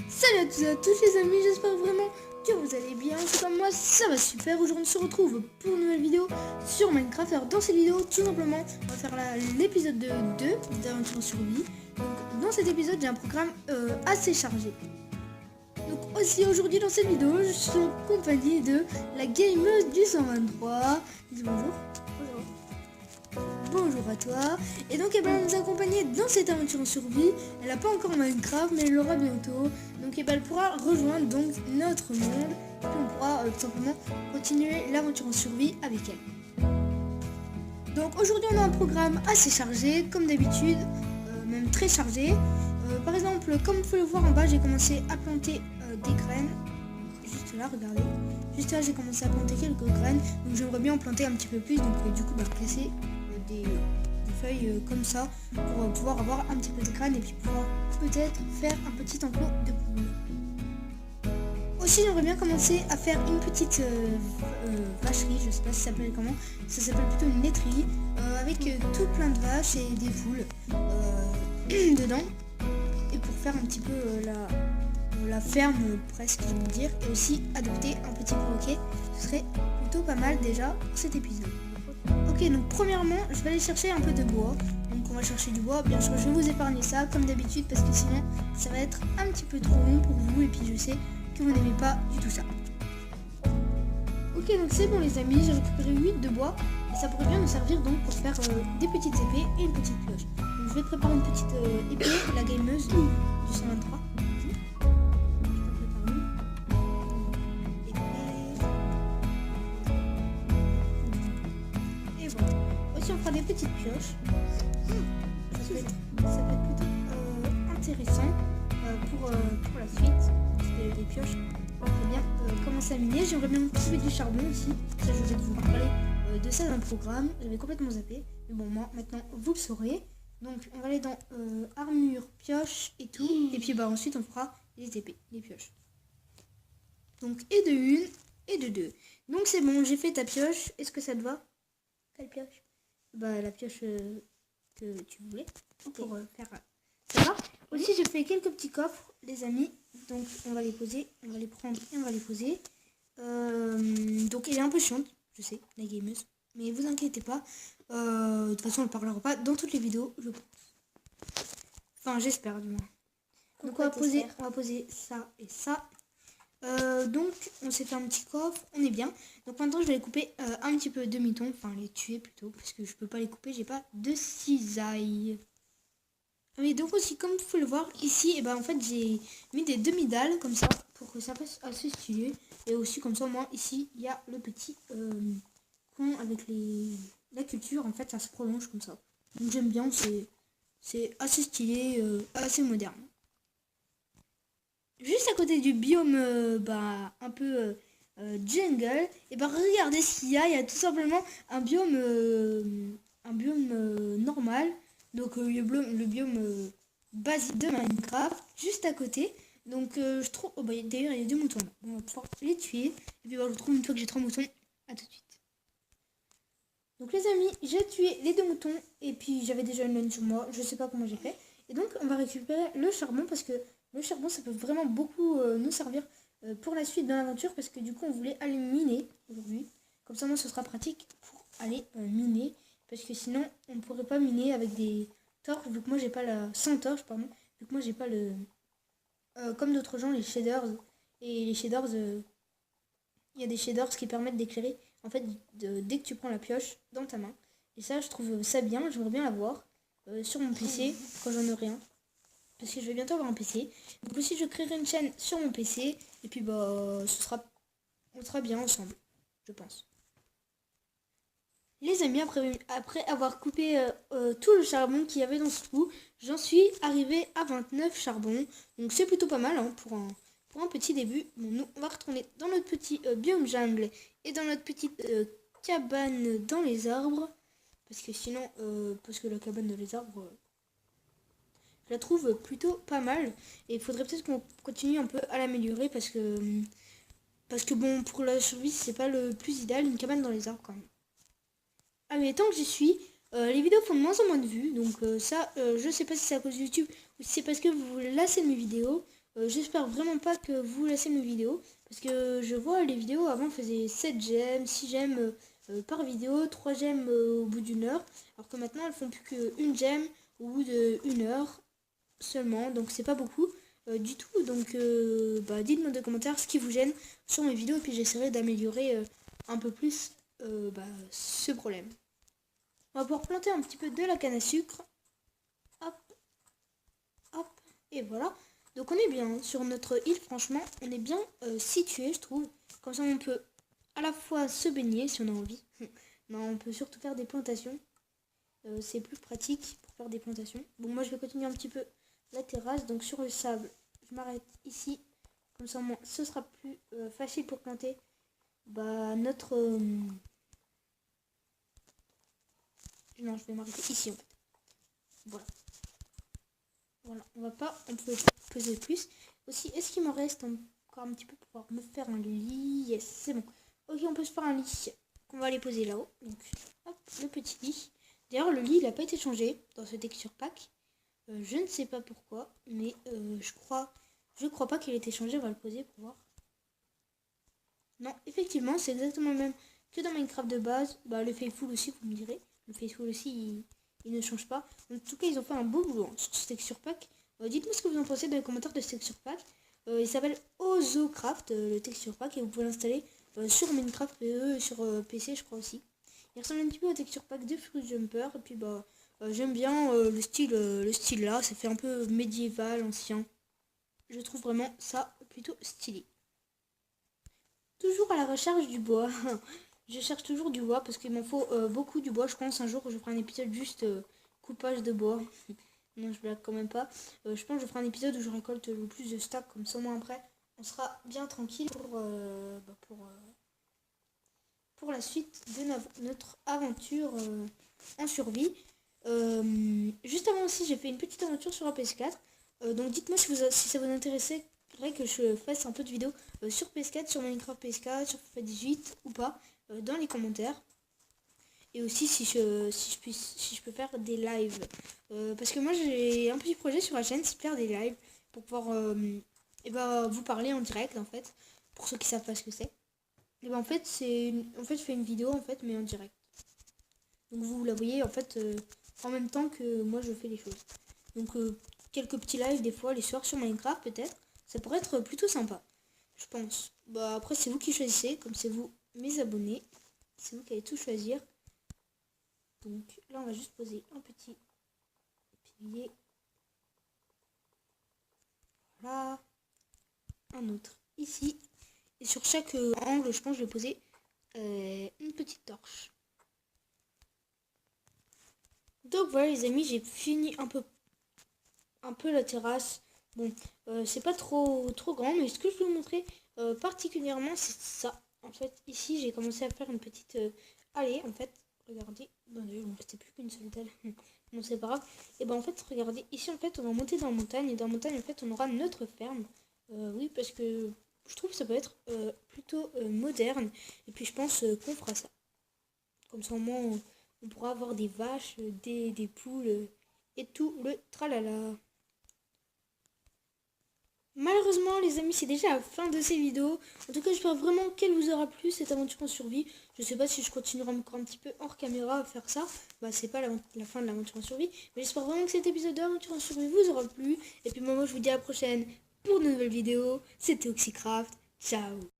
Salut à tous et à tous les amis, j'espère vraiment que vous allez bien. C'est comme moi, ça va super. Aujourd'hui on se retrouve pour une nouvelle vidéo sur Minecraft. Alors dans cette vidéo, tout simplement, on va faire l'épisode 2 d'Aventure en survie. Donc dans cet épisode, j'ai un programme assez chargé. Donc aussi aujourd'hui dans cette vidéo, je suis en compagnie de la gameuse du 123. Dis bonjour. Bonjour à toi. Et donc elle va nous accompagner dans cette aventure en survie. Elle n'a pas encore Minecraft mais elle l'aura bientôt. Donc elle pourra rejoindre donc notre monde. Et puis on pourra tout simplement continuer l'aventure en survie avec elle. Donc aujourd'hui on a un programme assez chargé comme d'habitude, même très chargé. Par exemple, comme vous pouvez le voir en bas, j'ai commencé à planter des graines. Juste là, regardez. Juste là j'ai commencé à planter quelques graines. Donc j'aimerais bien en planter un petit peu plus. Donc du coup placer des feuilles comme ça pour pouvoir avoir un petit peu de graines et puis pouvoir peut-être faire un petit enclos de poules. Aussi j'aimerais bien commencer à faire une petite vacherie, je sais pas si ça s'appelle comment, ça s'appelle plutôt une laiterie avec tout plein de vaches et des poules dedans, et pour faire un petit peu la ferme presque je veux dire, et aussi adopter un petit perroquet, ce serait plutôt pas mal déjà pour cet épisode. Ok, donc premièrement, je vais aller chercher un peu de bois. Donc on va chercher du bois. Bien sûr, je vais vous épargner ça comme d'habitude parce que sinon, ça va être un petit peu trop long pour vous. Et puis je sais que vous n'aimez pas du tout ça. Ok, donc c'est bon les amis, j'ai récupéré 8 de bois. Et ça pourrait bien nous servir donc pour faire des petites épées et une petite pioche. Donc je vais préparer une petite épée, la gameuse du 123. On fera des petites pioches. Ça peut être plutôt intéressant pour la suite. Des pioches. On peut bien commencer à miner. J'aimerais bien trouver du charbon aussi. Ça, je vais vous parler de ça dans le programme. J'avais complètement zappé. Mais bon, moi, maintenant, vous le saurez. Donc, on va aller dans armure, pioche et tout. Et puis, ensuite, on fera les épées, les pioches. Donc, et de une et de deux. Donc, c'est bon, j'ai fait ta pioche. Est-ce que ça te va? Quelle pioche? La pioche que tu voulais pour faire ça va. Aussi j'ai fait quelques petits coffres les amis, donc on va les poser, on va les prendre et on va les poser. Donc elle est un peu chiante, je sais, la gameuse, mais vous inquiétez pas, de toute façon elle parlera pas dans toutes les vidéos je pense. Enfin j'espère du moins. Donc on va poser ça et ça. Donc on s'est fait un petit coffre, on est bien. Donc maintenant je vais les couper un petit peu de demi-ton, enfin les tuer plutôt, parce que je peux pas les couper, j'ai pas de cisaille. Mais donc aussi comme vous pouvez le voir ici, en fait j'ai mis des demi-dalles comme ça pour que ça fasse assez stylé. Et aussi comme ça moi ici il y a le petit coin avec la culture, en fait ça se prolonge comme ça. Donc j'aime bien, c'est assez stylé, assez moderne. Juste à côté du biome un peu jungle, et regardez ce qu'il y a tout simplement un biome normal, donc le biome basique de Minecraft juste à côté. Donc je trouve d'ailleurs il y a 2 moutons là. On va pouvoir les tuer et puis je trouve une fois que j'ai 3 moutons. À tout de suite. Donc les amis, j'ai tué les 2 moutons et puis j'avais déjà une laine sur moi, je sais pas comment j'ai fait. Et donc on va récupérer le charbon parce que le charbon ça peut vraiment beaucoup nous servir pour la suite de l'aventure, parce que du coup on voulait aller miner aujourd'hui. Comme ça moi ce sera pratique pour aller miner, parce que sinon on ne pourrait pas miner avec des torches vu que moi j'ai pas sans torche pardon, vu que moi j'ai pas le comme d'autres gens les shaders, et les shaders il y a des shaders qui permettent d'éclairer en fait dès que tu prends la pioche dans ta main. Et ça je trouve ça bien, j'aimerais bien l'avoir sur mon PC quand j'en aurai un. Parce que je vais bientôt avoir un PC. Donc aussi je créerai une chaîne sur mon PC. Et puis on sera bien ensemble, je pense. Les amis, après avoir coupé tout le charbon qu'il y avait dans ce trou, j'en suis arrivé à 29 charbons. Donc c'est plutôt pas mal pour un petit début. Bon, nous on va retourner dans notre petit biome jungle et dans notre petite cabane dans les arbres. Parce que sinon, parce que la cabane dans les arbres... je la trouve plutôt pas mal et il faudrait peut-être qu'on continue un peu à l'améliorer parce que bon, pour la survie c'est pas le plus idéal, une cabane dans les arbres quand même. Ah mais tant que j'y suis, les vidéos font de moins en moins de vues, donc ça je sais pas si c'est à cause de YouTube ou si c'est parce que vous vous lassez de mes vidéos J'espère vraiment pas que vous laissez mes vidéos. Parce que je vois les vidéos avant faisaient 7 j'aime, 6 j'aime par vidéo, 3 j'aime au bout d'une heure. Alors que maintenant elles font plus qu'une j'aime au bout d'une heure seulement. Donc c'est pas beaucoup du tout. Donc dites-moi dans les commentaires ce qui vous gêne sur mes vidéos. Et puis j'essaierai d'améliorer un peu plus ce problème. On va pouvoir planter un petit peu de la canne à sucre. Hop, hop, et voilà. Donc on est bien sur notre île, franchement, on est bien situé, je trouve. Comme ça, on peut à la fois se baigner si on a envie. Non, on peut surtout faire des plantations. C'est plus pratique pour faire des plantations. Bon, moi, je vais continuer un petit peu la terrasse. Donc sur le sable, je m'arrête ici. Comme ça, au moins, ce sera plus facile pour planter notre... Non, je vais m'arrêter ici, en fait. Voilà. Voilà, on peut peser plus. Aussi, est-ce qu'il m'en reste encore un petit peu pour pouvoir me faire un lit? Yes, c'est bon. Ok, on peut se faire un lit. On va les poser là-haut. Donc, hop, le petit lit. D'ailleurs, le lit, il n'a pas été changé dans ce texture pack. Je ne sais pas pourquoi, mais je crois pas qu'il ait été changé. On va le poser pour voir. Non, effectivement, c'est exactement le même que dans Minecraft de base. Le Faithful aussi, vous me direz. Le Faithful aussi, il ne change pas. En tout cas, ils ont fait un beau boulot sur ce texture pack. Dites-moi ce que vous en pensez dans les commentaires de ce texture pack. Il s'appelle Ozocraft, le texture pack, et vous pouvez l'installer sur Minecraft et sur PC, je crois aussi. Il ressemble un petit peu au texture pack de Fruit Jumper. Et puis, j'aime bien le style là. Ça fait un peu médiéval, ancien. Je trouve vraiment ça plutôt stylé. Toujours à la recherche du bois. Je cherche toujours du bois parce qu'il m'en faut beaucoup du bois. Je pense un jour que je ferai un épisode juste coupage de bois. Non, je blague quand même pas. Je pense que je ferai un épisode où je récolte le plus de stacks. Comme ça, au moins après, on sera bien tranquille pour la suite de notre aventure en survie. Juste avant aussi, j'ai fait une petite aventure sur la PS4. Donc dites-moi si ça vous intéressait que je fasse un peu de vidéos sur PS4, sur Minecraft PS4, sur FIFA 18 ou pas, dans les commentaires. Et aussi si je peux faire des lives. Parce que moi j'ai un petit projet sur la chaîne, c'est de faire des lives pour pouvoir vous parler en direct en fait. Pour ceux qui savent pas ce que c'est. Et en fait je fais une vidéo en fait mais en direct. Donc vous la voyez en fait en même temps que moi je fais les choses. Donc quelques petits lives des fois les soirs sur Minecraft peut-être. Ça pourrait être plutôt sympa, je pense. Après, c'est vous qui choisissez, comme c'est vous, mes abonnés. C'est vous qui allez tout choisir. Donc là, on va juste poser un petit pilier. Voilà. Un autre ici. Et sur chaque angle, je pense que je vais poser une petite torche. Donc voilà les amis, j'ai fini un peu la terrasse. Bon, c'est pas trop grand, mais ce que je vais vous montrer particulièrement, c'est ça. En fait, ici, j'ai commencé à faire une petite allée, en fait. Regardez, il ne me restait plus qu'une seule dalle. Bon, c'est pas grave. Et en fait, regardez, ici, en fait, on va monter dans la montagne. Et dans la montagne, en fait, on aura notre ferme. Oui, parce que je trouve que ça peut être plutôt moderne. Et puis, je pense qu'on fera ça. Comme ça, au moins, on pourra avoir des vaches, des poules et tout le tralala. Malheureusement les amis, c'est déjà la fin de ces vidéos. En tout cas, j'espère vraiment qu'elle vous aura plu, cette aventure en survie. Je sais pas si je continuerai encore un petit peu hors caméra à faire ça. C'est pas la fin de l'aventure en survie. Mais j'espère vraiment que cet épisode d'aventure en survie vous aura plu. Et puis moi je vous dis à la prochaine pour de nouvelles vidéos. C'était Oxycraft. Ciao.